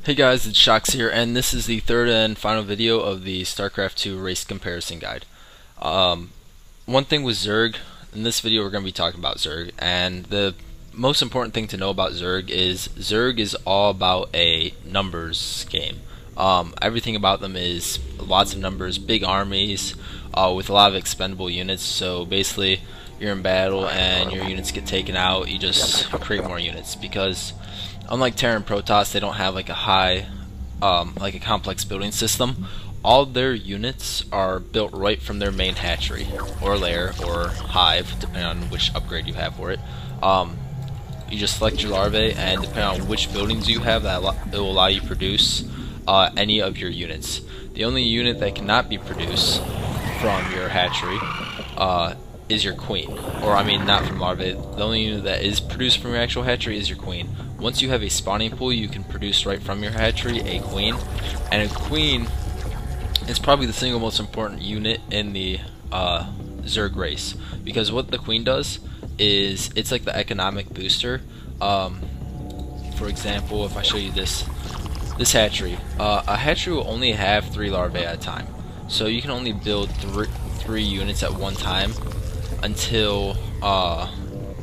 Hey guys, it's Shox here, and this is the third and final video of the Starcraft 2 race comparison guide. One thing with Zerg, in this video we're going to be talking about Zerg, and the most important thing to know about Zerg is all about a numbers game. Everything about them is lots of numbers, big armies, with a lot of expendable units, so basically you're in battle and your units get taken out, you just create more units, because unlike Terra and Protoss, they don't have like a complex building system. All their units are built right from their main hatchery, or lair, or hive, depending on which upgrade you have for it. You just select your larvae, and depending on which buildings you have, it will allow you to produce any of your units. The only unit that cannot be produced from your hatchery is your queen. Or I mean, not from larvae. The only unit that is produced from your actual hatchery is your queen. Once you have a spawning pool, you can produce right from your hatchery a queen, and a queen is probably the single most important unit in the Zerg race, because what the queen does is it's like the economic booster. For example, if I show you this hatchery, a hatchery will only have 3 larvae at a time, so you can only build three units at one time until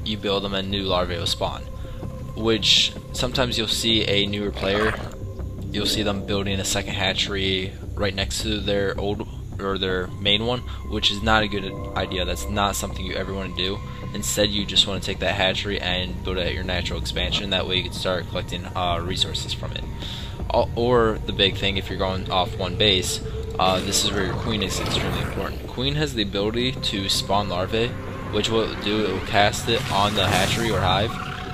you build them and new larvae will spawn. Which sometimes you'll see a newer player, you'll see them building a second hatchery right next to their old or their main one, which is not a good idea. That's not something you ever want to do. Instead, you just want to take that hatchery and build it at your natural expansion. That way you can start collecting resources from it. Or the big thing, if you're going off one base, this is where your queen is extremely important. Queen has the ability to spawn larvae, which what it will do, it will cast it on the hatchery or hive,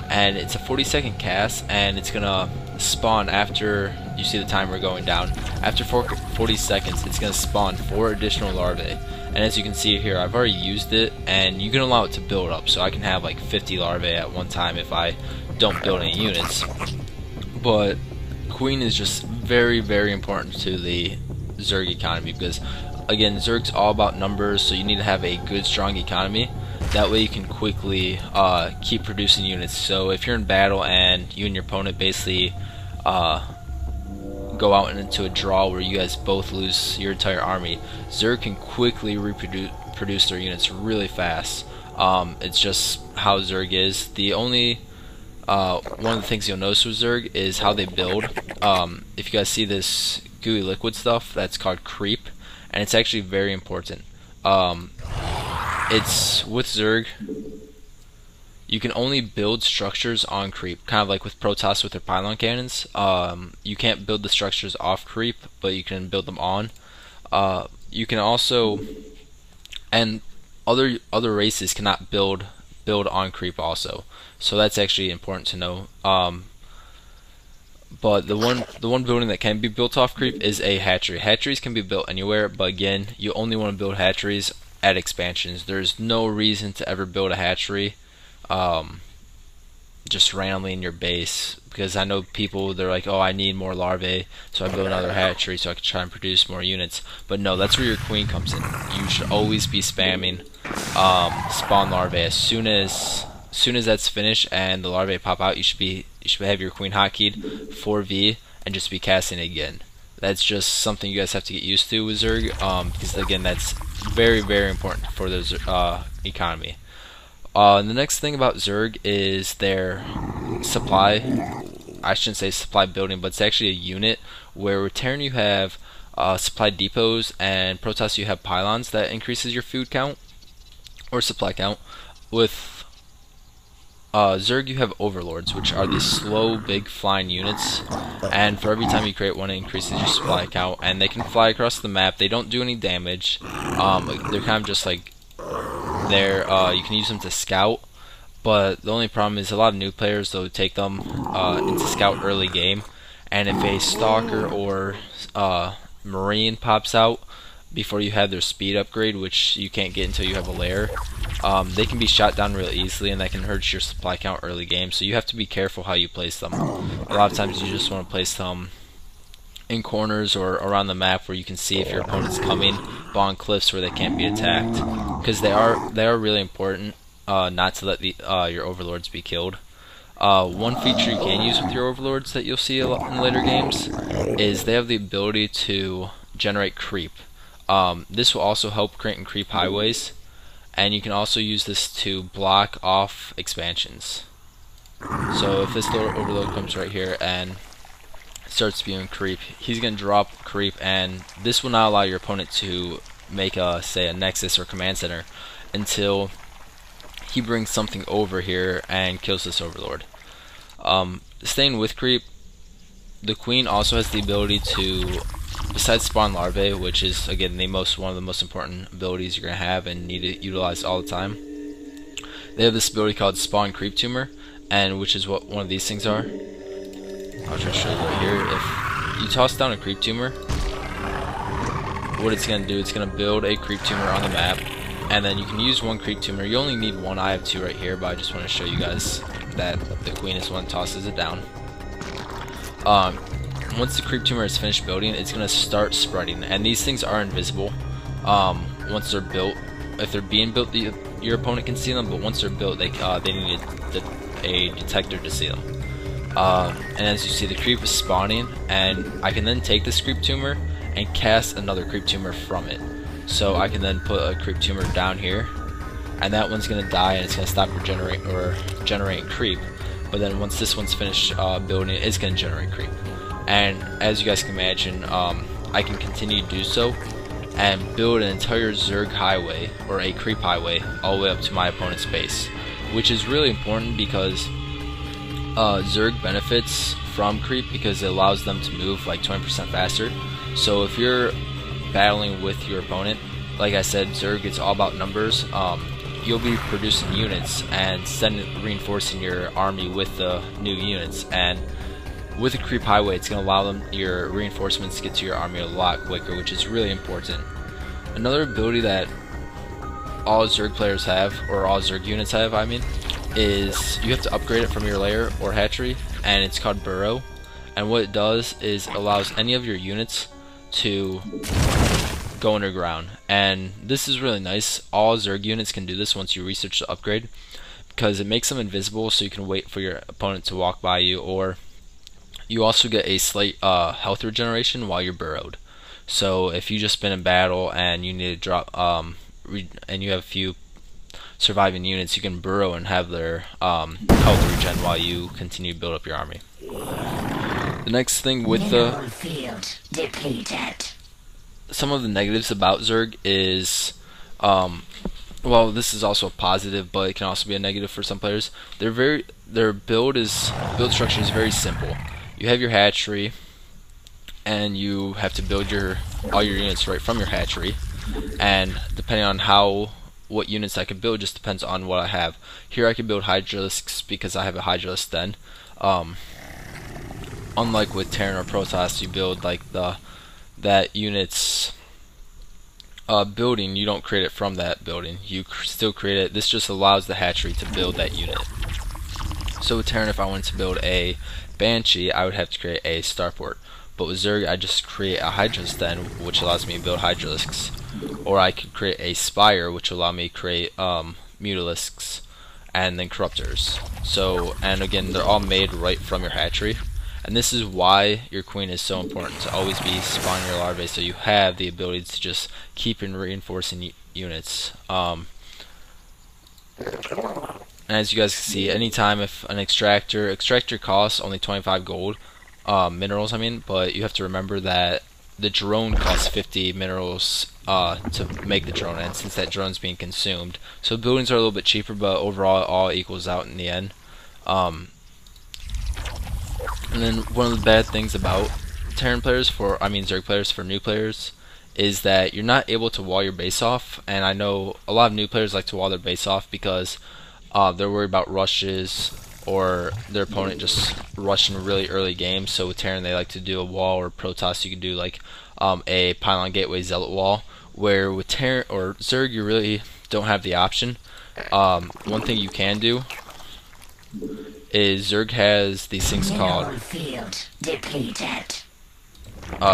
and it's a 40-second cast, and it's gonna spawn after you see the timer going down. After 40 seconds, it's gonna spawn 4 additional larvae, and as you can see here, I've already used it, and you can allow it to build up, so I can have like 50 larvae at one time if I don't build any units. But queen is just very, very important to the Zerg economy, because again, Zerg's all about numbers, so you need to have a good, strong economy. That way you can quickly keep producing units. So if you're in battle and you and your opponent basically go out into a draw where you guys both lose your entire army, Zerg can quickly produce their units really fast. It's just how Zerg is. The only one of the things you'll notice with Zerg is how they build. If you guys see this gooey liquid stuff, that's called creep, and it's actually very important. It's with Zerg, you can only build structures on creep, kind of like with Protoss with their pylon cannons. You can't build the structures off creep, but you can build them on. You can also, and other races cannot build on creep also. So that's actually important to know. But the one building that can be built off creep is a hatchery. Hatcheries can be built anywhere, but again, you only want to build hatcheries at expansions. There's no reason to ever build a hatchery just randomly in your base, because I know people, they're like, oh, I need more larvae, so I build another hatchery so I can try and produce more units. But no, that's where your queen comes in. You should always be spamming spawn larvae. As soon as that's finished and the larvae pop out, you should have your queen hotkeyed 4V and just be casting it again. That's just something you guys have to get used to with Zerg, because again, that's very, very important for the economy. The next thing about Zerg is their supply. I shouldn't say supply building, but it's actually a unit where with Terran you have supply depots, and Protoss you have pylons that increases your food count or supply count. With Zerg you have overlords, which are these slow, big flying units, and for every time you create one, it increases your supply count, and they can fly across the map. They don't do any damage. They're kind of just like you can use them to scout, but the only problem is a lot of new players, they'll take them into scout early game, and if a stalker or marine pops out before you have their speed upgrade, which you can't get until you have a lair, they can be shot down real easily, and that can hurt your supply count early game, so you have to be careful how you place them. A lot of times you just want to place them in corners or around the map where you can see if your opponent's coming, but on cliffs where they can't be attacked, because they are really important not to let your overlords be killed. One feature you can use with your overlords that you'll see a lot in later games is they have the ability to generate creep. This will also help create and creep highways, and you can also use this to block off expansions. So if this little overload comes right here and starts spewing creep, he's going to drop creep, and this will not allow your opponent to make say a nexus or command center until he brings something over here and kills this overlord. Staying with creep, the queen also has the ability to, besides spawn larvae, which is again one of the most important abilities you're going to have and need to utilize all the time, they have this ability called spawn creep tumor, and which is what one of these things are. I'll try to show you right here. If you toss down a creep tumor, what it's going to do, it's going to build a creep tumor on the map, and then you can use one creep tumor. You only need one. I have two right here, but I just want to show you guys that the queen is one that tosses it down. Once the creep tumor is finished building, it's going to start spreading, and these things are invisible once they're built. If they're being built, your opponent can see them, but once they're built, they need a detector to see them. And as you see, the creep is spawning, and I can then take this creep tumor and cast another creep tumor from it. So I can then put a creep tumor down here, and that one's going to die, and it's going to stop generating creep. But then once this one's finished building, it's going to generate creep. And as you guys can imagine, I can continue to do so and build an entire Zerg highway, or a creep highway, all the way up to my opponent's base, which is really important because Zerg benefits from creep because it allows them to move like 20% faster. So if you're battling with your opponent, like I said, Zerg, it's all about numbers. You'll be producing units and reinforcing your army with the new units, and with a creep highway, it's going to allow your reinforcements to get to your army a lot quicker, which is really important. Another ability that all Zerg players have, or all Zerg units have, I mean, is you have to upgrade it from your lair or hatchery, and it's called Burrow. And what it does is it allows any of your units to go underground, and this is really nice. All Zerg units can do this once you research the upgrade, because it makes them invisible, so you can wait for your opponent to walk by you, or you also get a slight health regeneration while you're burrowed. So if you just been in battle and you need to drop and you have a few surviving units, you can burrow and have their health regen while you continue to build up your army. The next thing with field depleted. Some of the negatives about Zerg is, well, this is also a positive, but it can also be a negative for some players. Their build structure is very simple. You have your hatchery, and you have to build all your units right from your hatchery. And depending on what units I can build, just depends on what I have. Here I can build Hydralisks because I have a Hydralisk den. Unlike with Terran or Protoss, you build like that unit's building. You don't create it from that building. You still create it. This just allows the hatchery to build that unit. So with Terran, if I wanted to build a Banshee, I would have to create a starport. But with Zerg, I just create a Hydralisk den, which allows me to build Hydralisks. Or I could create a Spire, which will allow me to create Mutalisks and then Corruptors. So, and again, they're all made right from your hatchery. And this is why your queen is so important, to always be spawning your larvae, so you have the ability to just keep and reinforcing units. And as you guys can see, anytime if an extractor costs only 25 gold, minerals I mean, but you have to remember that the drone costs 50 minerals to make the drone, and since that drone's being consumed, so buildings are a little bit cheaper, but overall it all equals out in the end. And then one of the bad things about Terran players Zerg players for new players is that you're not able to wall your base off, and I know a lot of new players like to wall their base off because they're worried about rushes or their opponent just rushing really early games. So with Terran, they like to do a wall, or Protoss, you can do like a pylon gateway zealot wall, where with Terran or Zerg, you really don't have the option. One thing you can do is Zerg has these things called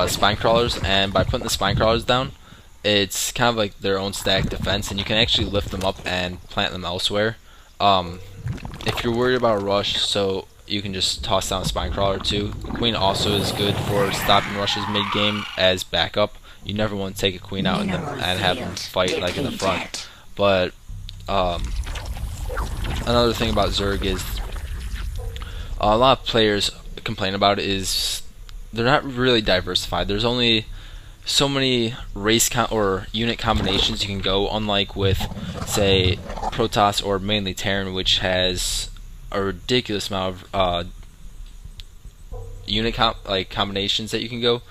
spine crawlers, and by putting the spine crawlers down, it's kind of like their own stack defense, and you can actually lift them up and plant them elsewhere. if you're worried about a rush, so you can just toss down a spine crawler too. Queen also is good for stopping rushes mid game as backup. You never want to take a queen out and have them fight like in the front. But another thing about Zerg is a lot of players complain about it is they're not really diversified. There's only so many race or unit combinations you can go, unlike with, say, Protoss or mainly Terran, which has a ridiculous amount of unit combinations that you can go.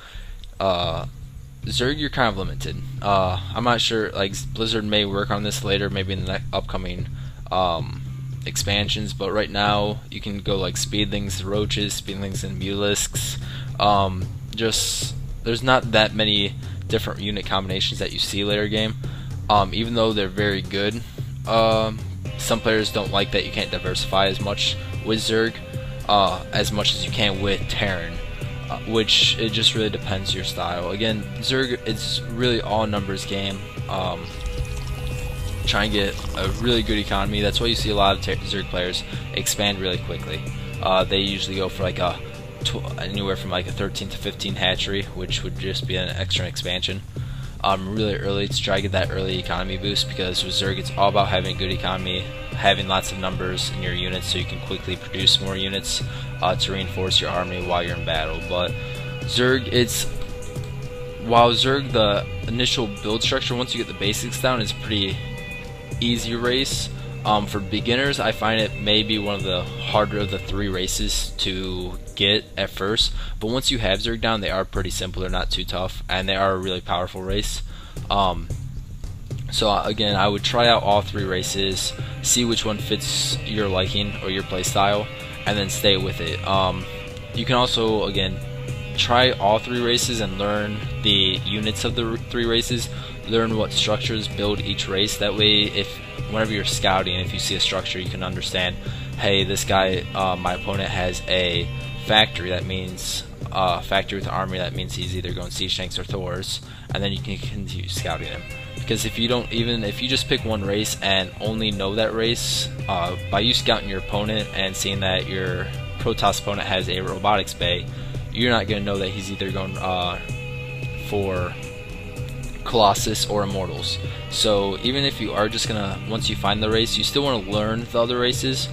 Zerg, you're kind of limited. I'm not sure, like, Blizzard may work on this later, maybe in the upcoming expansions, but right now you can go like Speedlings, Roaches, Speedlings, and Mulisks. Just there's not that many different unit combinations that you see later game. Even though they're very good, some players don't like that you can't diversify as much with Zerg as much as you can with Terran. Which it just really depends your style. Again, Zerg, it's really all numbers game. Try and get a really good economy. That's why you see a lot of Zerg players expand really quickly. They usually go for like anywhere from like a 13 to 15 hatchery, which would just be an extra expansion. Really early to try to get that early economy boost, because with Zerg it's all about having a good economy, having lots of numbers in your units so you can quickly produce more units to reinforce your army while you're in battle. But Zerg, while Zerg, the initial build structure, once you get the basics down, is pretty easy race. For beginners, I find it may be one of the harder of the three races to get at first, but once you have Zerg down, they are pretty simple. They're not too tough, and they are a really powerful race. So again, I would try out all three races, see which one fits your liking or your playstyle, and then stay with it. You can also, again, try all three races and learn the units of the three races, learn what structures build each race. That way, whenever you're scouting, if you see a structure, you can understand, hey, this guy, my opponent has a factory, that means factory with an army, that means he's either going siege tanks or Thors, and then you can continue scouting him. Because if you just pick one race and only know that race, by you scouting your opponent and seeing that your Protoss opponent has a robotics bay, you're not going to know that he's either going for Colossus or Immortals. So even if you are just gonna, once you find the race, you still want to learn the other races.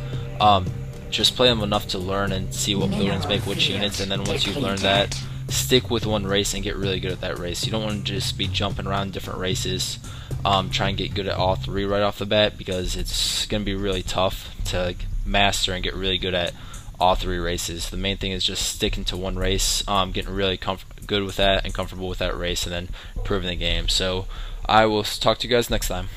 Just play them enough to learn and see what buildings make which units, and then once you've learned that, stick with one race and get really good at that race. You don't want to just be jumping around different races. Try and get good at all three right off the bat, because it's going to be really tough to master and get really good at all three races. The main thing is just sticking to one race, getting really good with that and comfortable with that race, and then improving the game. So I will talk to you guys next time.